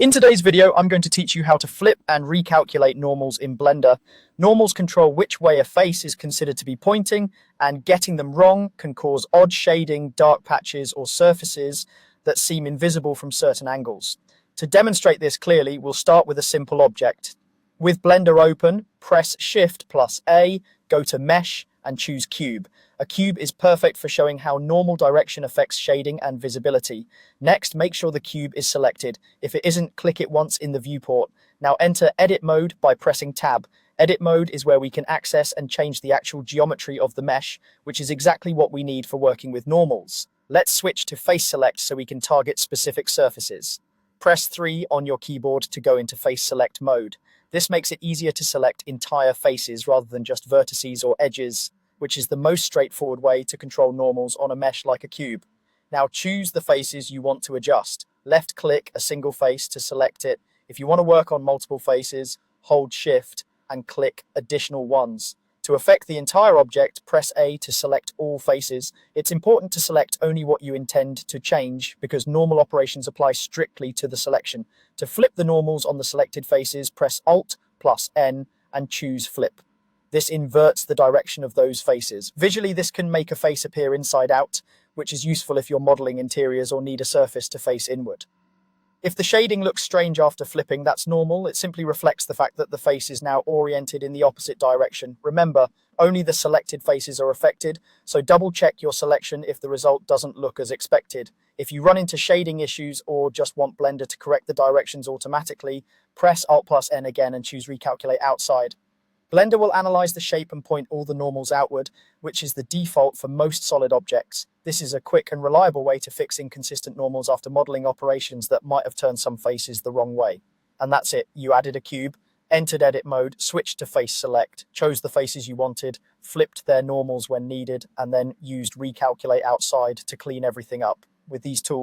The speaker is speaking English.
In today's video, I'm going to teach you how to flip and recalculate normals in Blender. Normals control which way a face is considered to be pointing, and getting them wrong can cause odd shading, dark patches, or surfaces that seem invisible from certain angles. To demonstrate this clearly, we'll start with a simple object. With Blender open, press Shift plus A, go to Mesh, and choose Cube. A cube is perfect for showing how normal direction affects shading and visibility. Next, make sure the cube is selected. If it isn't, click it once in the viewport. Now enter Edit Mode by pressing Tab. Edit Mode is where we can access and change the actual geometry of the mesh, which is exactly what we need for working with normals. Let's switch to Face Select so we can target specific surfaces. Press 3 on your keyboard to go into Face Select mode. This makes it easier to select entire faces rather than just vertices or edges, which is the most straightforward way to control normals on a mesh like a cube. Now choose the faces you want to adjust. Left-click a single face to select it. If you want to work on multiple faces, hold Shift and click Additional Ones. To affect the entire object, press A to select all faces. It's important to select only what you intend to change because normal operations apply strictly to the selection. To flip the normals on the selected faces, press Alt plus N and choose Flip. This inverts the direction of those faces. Visually, this can make a face appear inside out, which is useful if you're modeling interiors or need a surface to face inward. If the shading looks strange after flipping, that's normal. It simply reflects the fact that the face is now oriented in the opposite direction. Remember, only the selected faces are affected, so double check your selection if the result doesn't look as expected. If you run into shading issues or just want Blender to correct the directions automatically, press Alt plus N again and choose Recalculate Outside. Blender will analyze the shape and point all the normals outward, which is the default for most solid objects. This is a quick and reliable way to fix inconsistent normals after modeling operations that might have turned some faces the wrong way. And that's it. You added a cube, entered edit mode, switched to face select, chose the faces you wanted, flipped their normals when needed, and then used recalculate outside to clean everything up. With these tools,